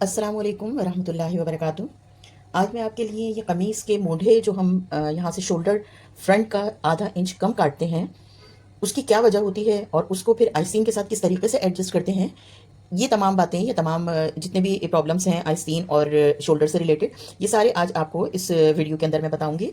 अस्सलाम वालेकुम वरहमतुल्लाहि वबरकातुहू। आज मैं आपके लिए ये कमीज़ के मोढ़े जो हम यहाँ से शोल्डर फ्रंट का आधा इंच कम काटते हैं, उसकी क्या वजह होती है और उसको फिर आइस्तीन के साथ किस तरीके से एडजस्ट करते हैं, ये तमाम बातें, ये तमाम जितने भी प्रॉब्लम्स हैं आइस्तीन और शोल्डर से रिलेटेड, ये सारे आज आपको इस वीडियो के अंदर मैं बताऊँगी।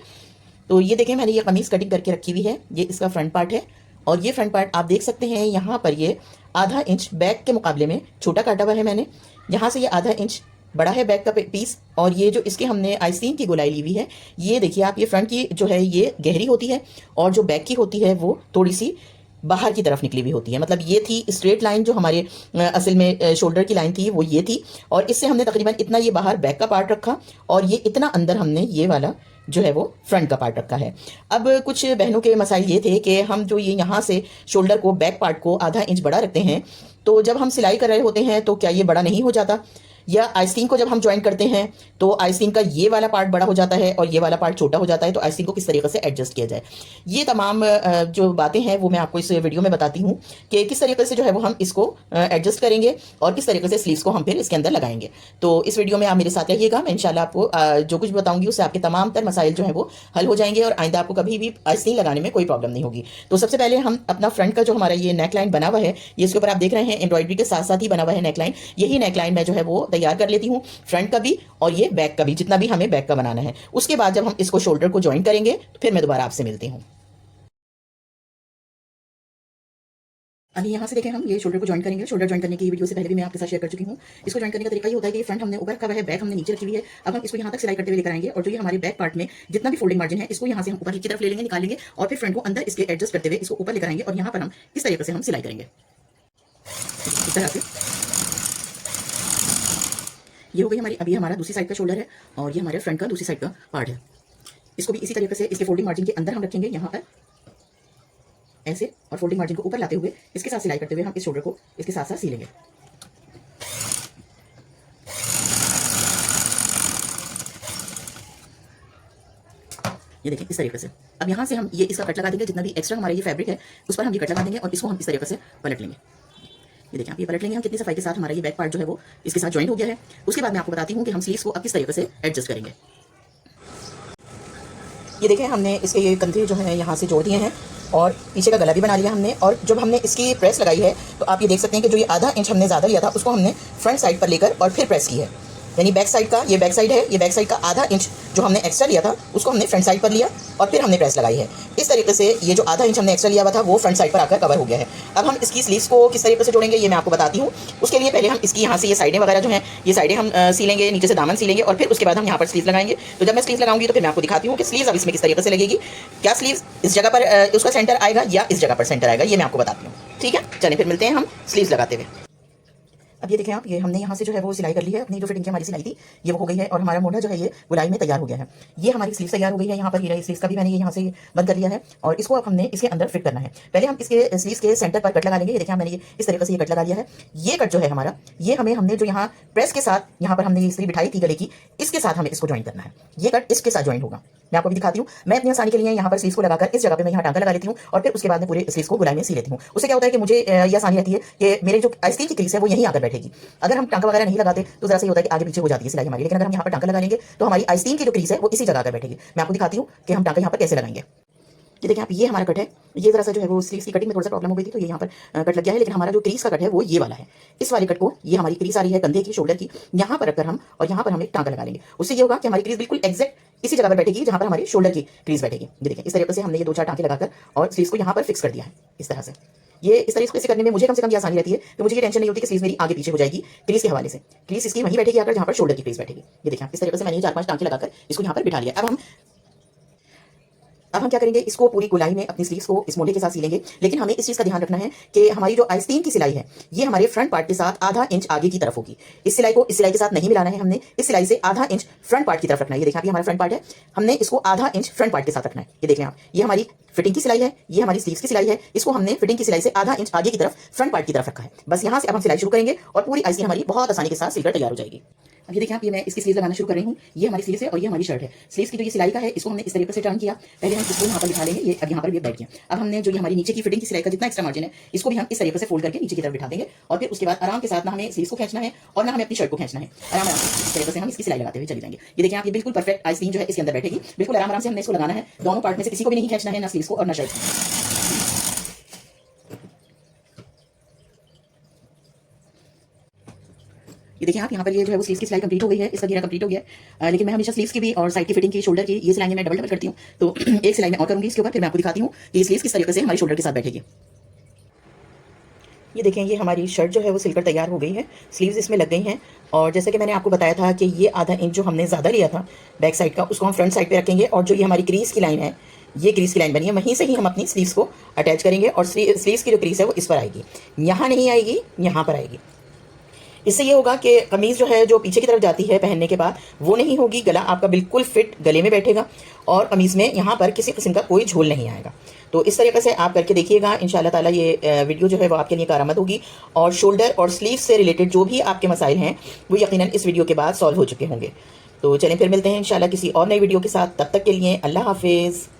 तो ये देखें, मैंने ये कमीज़ कटिंग करके रखी हुई है। ये इसका फ्रंट पार्ट है और ये फ्रंट पार्ट आप देख सकते हैं, यहाँ पर ये आधा इंच बैक के मुकाबले में छोटा काटा हुआ है मैंने। यहाँ से ये आधा इंच बड़ा है बैक का पीस, और ये जो इसके हमने आइस्तीन की गोलाई ली हुई है, ये देखिए आप, ये फ्रंट की जो है ये गहरी होती है और जो बैक की होती है वो थोड़ी सी बाहर की तरफ निकली हुई होती है। मतलब ये थी स्ट्रेट लाइन जो हमारे असल में शोल्डर की लाइन थी वो ये थी, और इससे हमने तकरीबन इतना ये बाहर बैक का पार्ट रखा और ये इतना अंदर हमने ये वाला जो है वो फ्रंट का पार्ट रखा है। अब कुछ बहनों के मसाइल ये थे कि हम जो ये यहाँ से शोल्डर को, बैक पार्ट को आधा इंच बड़ा रखते हैं, तो जब हम सिलाई कर रहे होते हैं तो क्या ये बड़ा नहीं हो जाता, या आइस्तीन को जब हम ज्वाइन करते हैं तो आइस्तीन का ये वाला पार्ट बड़ा हो जाता है और ये वाला पार्ट छोटा हो जाता है, तो आइस्तीन को किस तरीके से एडजस्ट किया जाए। ये तमाम जो बातें हैं वो मैं आपको इस वीडियो में बताती हूँ कि किस तरीके से जो है वो हम इसको एडजस्ट करेंगे और किस तरीके से स्लीव्स को हम फिर इसके अंदर लगाएंगे। तो इस वीडियो में आप मेरे साथ रहिएगा, मैं इंशाल्लाह आपको जो कुछ बताऊंगी उससे आपके तमाम तर मसाइल जो है वो हल हो जाएंगे और आइंदा आपको कभी भी आइस्तीन लगाने में कोई प्रॉब्लम नहीं होगी। तो सबसे पहले हम अपना फ्रंट का जो हमारा ये नेक लाइन बना हुआ है, ये इसके ऊपर आप देख रहे हैं एम्ब्रॉयडरी के साथ साथ ही बना हुआ है नेक लाइन। यही नेक लाइन मैं जो है वो तैयार कर लेती हूँ, फ्रंट का भी और ये बैक का भी, जितना भी हमें बैक का बनाना है। उसके बाद जब हम इसको शोल्डर को ज्वाइन करेंगे तो फिर मैं दोबारा आपसे मिलती हूँ। अभी यहाँ से देखें, हम ये शोल्डर को ज्वाइन करेंगे। शोल्डर ज्वाइन करने की वीडियो से पहले भी मैं आपके साथ शेयर कर चुकी हूँ। इसको ज्वाइन करने का तरीका ये होता है कि फ्रंट हमने ऊपर रखा हुआ है, बैक हमने नीचे रखी हुई है। अब हम इसको यहाँ तक सिलाई करते हुए लेकर आएंगे और जो ये हमारे बैक पार्ट में जितना भी फोल्डिंग मार्जिन है, इसको यहाँ से हम ऊपर की तरफ ले लेंगे, निकाल लेंगे और फिर फ्रंट को अंदर इसके एडजस्ट करते हुए इसको ऊपर लेकर आएंगे और यहाँ पर हम इस तरीके से हम सिलाई करेंगे। इस तरह से ये हो गई हमारी, अभी हमारा दूसरी साइड का शोल्डर है और ये हमारे फ्रंट का दूसरी साइड का पार्ट है। इसको भी इसी तरीके से इसके फोल्डिंग मार्जिन के अंदर हम रखेंगे, यहाँ पर ऐसे, और फोल्डिंग मार्जिन को ऊपर लाते हुए इसके साथ सिलाई करते हुए हम इस शोल्डर को इसके साथ साथ सिलेंगे। ये देखिए इस तरीके से। अब यहाँ से हम ये इसका कट लगा देंगे, जितना भी एक्स्ट्रा हमारा ये फैब्रिक है उस पर हम ये कट लगा देंगे और इसको हम इस तरीके से पलट लेंगे। ये देखिए आप, ये पलट लेंगे हम कितनी सफाई के साथ, हमारा ये बैक पार्ट जो है वो इसके साथ ज्वाइन हो गया है। उसके बाद मैं आपको बताती हूँ कि हम स्लीव्स को अब किस तरीके से एडजस्ट करेंगे। ये देखें, हमने इसके ये कंधे जो है यहाँ से जोड़ दिए हैं और पीछे का गला भी बना लिया हमने, और जब हमने इसकी प्रेस लगाई है तो आप ये देख सकते हैं कि जो ये आधा इंच हमने ज़्यादा लिया था उसको हमने फ्रंट साइड पर लेकर और फिर प्रेस की है। यानी बैक साइड का, ये बैक साइड है, ये बैक साइड का आधा इंच जो हमने एक्स्ट्रा लिया था उसको हमने फ्रंट साइड पर लिया और फिर हमने प्रेस लगाई है। इस तरीके से ये जो आधा इंच हमने एक्स्ट्रा लिया हुआ था वो फ्रंट साइड पर आकर कवर हो गया है। अब हम इसकी स्लीव्स को किस तरीके से जोड़ेंगे ये मैं आपको बताती हूँ। उसके लिए पहले हम इसकी यहाँ से ये साइडें वगैरह जो हैं, ये साइडें हम सीलेंगे, नीचे से दामन सीलेंगे और फिर उसके बाद हम यहाँ पर स्लीव लगाएंगे। तो जब मैं स्लीव लगाऊंगी तो फिर मैं आपको दिखाती हूँ कि स्लीव अब इसमें किस तरीके से लगेगी। क्या स्लीव इस जगह पर उसका सेंटर आएगा या इस जगह पर सेंटर आएगा, ये मैं आपको बताती हूँ। ठीक है, चलिए फिर मिलते हैं हम स्लीव्स लगाते हुए। अब ये देखें आप, ये हमने यहाँ से जो है वो सिलाई कर ली है, अपनी जो फिटिंग की हमारी सिलाई थी ये वो हो गई है और हमारा मोढ़ा जो है ये गुलाई में तैयार हो गया है। ये हमारी स्लीव तैयार हो गई है, यहाँ पर ये स्लीव का भी मैंने ये यहाँ से बंद कर लिया है और इसको अब हमने इसके अंदर फिट करना है। पहले हम इसके स्लीव के सेंटर पर कट लगा लेंगे। ये देखिए मैंने ये इस तरीके से ये कट लगा लिया है। ये कट जो है हमारा, ये हमने जो यहाँ प्रेस के साथ यहाँ पर हमने ये स्लीव बिठाई थी गले की, इसके साथ हमें इसको ज्वाइन करना है। ये कट इसके साथ ज्वाइन होगा। मैं आपको भी दिखाती हूँ। मैं अपनी आसानी के लिए यहाँ पर स्लीव को लगाकर इस जगह पे मैं यहाँ टांका लगा लेती हूँ और फिर उसके बाद में पूरे स्लीव को गुलाई में सी लेती हूँ। उससे क्या होता है कि मुझे ये आसानी रहती है कि मेरे जो आइस्तीन की क्रीज है वो यहीं आकर बैठेगी। अगर हम टांका वगैरह नहीं लगाते तो जरा से होता है कि आगे पीछे हो जाती है सिलाई हमारी, लेकिन अगर हम यहाँ पर टांका लगा लेंगे तो हमारी आइस्तीन की जो क्रीज है वो इसी जगह आकर बैठेगी। मैं आपको दिखाती हूँ कि हम टांका यहाँ पर कैसे लगाएंगे। ये देखिए आप, ये हमारा कट है। ये जरा सा जो है वो स्लीव्स की कटिंग में थोड़ा सा प्रॉब्लम हो गई थी तो ये यहाँ पर कट लग गया है, लेकिन हमारा जो क्रीज का कट है वो ये वाला है। इस वाले कट को, ये हमारी क्रीज आ रही है कंधे की, शोल्डर की, यहाँ पर रखकर हम और यहाँ पर हम एक टांका लगा लेंगे। उससे ये होगा कि हमारी क्रीज बिल्कुल एग्जैक्ट इसी जगह पर बैठेगी जहाँ पर हमारी शोल्डर की क्रीज बैठेगी। ये देखिए इस तरीके से हमने ये 2-4 टांके लगाकर और स्लीव्स को यहाँ पर फिक्स कर दिया है इस तरह से। ये इस तरीके से करने में मुझे कम से कम ये आसानी रहती है, तो मुझे ये टेंशन नहीं होती कि स्लीव मेरी आगे पीछे हो जाएगी क्रीज के हवाले से। क्रीज इसकी वहीं बैठेगी आकर जहाँ पर शोल्डर की क्रीज बैठेगी। ये देखिए इस तरीके से मैंने 4-5 टांके लगाकर इसको यहाँ पर बिठा लिया। अब हम क्या करेंगे, इसको पूरी गोलाई में अपनी स्लीव्स को इस मोढ़े के साथ सीलेंगे। लेकिन हमें इस चीज़ का ध्यान रखना है कि हमारी जो आइस्तीन की सिलाई है ये हमारे फ्रंट पार्ट के साथ आधा इंच आगे की तरफ होगी। इस सिलाई को इस सिलाई के साथ नहीं मिलाना है, हमने इस सिलाई से आधा इंच फ्रंट पार्ट की तरफ रखना है। ये देखिए, हमारा फ्रंट पार्ट है, हमने इसको आधा इंच फ्रंट पार्ट के साथ रखना है। ये देखें आप, ये हमारी फिटिंग की सिलाई है, ये हमारी स्लीव्स की सिलाई है। इसको हमने फिटिंग की सिलाई से आधा इंच आगे की तरफ फ्रंट पार्ट की तरफ रखा है। बस यहाँ से अब हम सिलाई शुरू करेंगे और पूरी आइस्तीन हमारी बहुत आसानी के साथ सिलकर तैयार हो जाएगी। अब ये देखिए आप, ये मैं इसकी स्लीव लगाना शुरू कर रही हूँ। ये हमारी स्लीव है और ये हमारी शर्ट है। स्लीव्स की जो ये सिलाई का है, इसको हमने इस तरीके से टर्न किया। पहले हम इसको यहाँ पर बिठा लेंगे, ये अब यहाँ पर ये बैठ गया। अब हमने जो ये हमारी नीचे की फिटिंग की सिलाई का जितना एक्स्ट्रा मार्जिन है, इसको भी हम इस तरीके से फोल्ड करके नीचे की तरफ बिठा देंगे। और फिर उसके बाद आराम के साथ ना हमें स्लीव्स को खींचना है और ना हमें अपनी शर्ट को खींचना है। आराम आराम से इस तरीके से हम इसकी सिलाई लगाते हुए चले जाएंगे। ये देखिए आप, ये बिल्कुल परफेक्ट आइसक्रीम जो है इसके अंदर बैठेगी। बिल्कुल आराम आराम से हमने इसको लगाना है। दोनों पार्ट में से किसी को भी नहीं खींचना है, ना स्लीव्स को और ना शर्ट को। ये देखिए आप, यहाँ पर ये जो है वो स्लीव्स की सिलाई कंप्लीट हो गई है, इसका घेरा कंप्लीट हो गया है। लेकिन मैं हमेशा स्लीव्स की भी और साइड की फिटिंग की, शोल्डर की, ये सिलाई मैं डबल करती हूँ। तो एक सिलाई मैं और करूँगी इसके ऊपर, फिर मैं आपको दिखाती हूँ कि ये स्लीव्स किस तरीके से हमारी शोल्डर के साथ बैठेगी। ये देखें, ये हमारी शर्ट जो है वो सिलकर तैयार हो गई है। स्लीव्स इसमें लग गई हैं और जैसे कि मैंने आपको बताया था कि ये आधा इंच जो हमने ज़्यादा लिया था बैक साइड का, उसको हम फ्रंट साइड पे रखेंगे। और जो ये हमारी क्रीज की लाइन है, ये क्रीज की लाइन बनी है, वहीं से ही हम अपनी स्लीव्स को अटैच करेंगे। और स्लीव्स की जो क्रीज है वो इस पर आएगी, यहाँ नहीं आएगी, यहाँ पर आएगी। इससे ये होगा कि कमीज़ जो है जो पीछे की तरफ जाती है पहनने के बाद, वो नहीं होगी। गला आपका बिल्कुल फिट गले में बैठेगा और कमीज़ में यहाँ पर किसी किस्म का कोई झोल नहीं आएगा। तो इस तरीके से आप करके देखिएगा, इंशाल्लाह ताला ये वीडियो जो है वो आपके लिए कारआमद होगी। और शोल्डर और स्लीव से रिलेटेड जो भी आपके मसाइल हैं वो यकीनन इस वीडियो के बाद सॉल्व हो चुके होंगे। तो चलें फिर मिलते हैं इंशाल्लाह किसी और नई वीडियो के साथ। तब तक के लिए अल्लाह हाफिज़।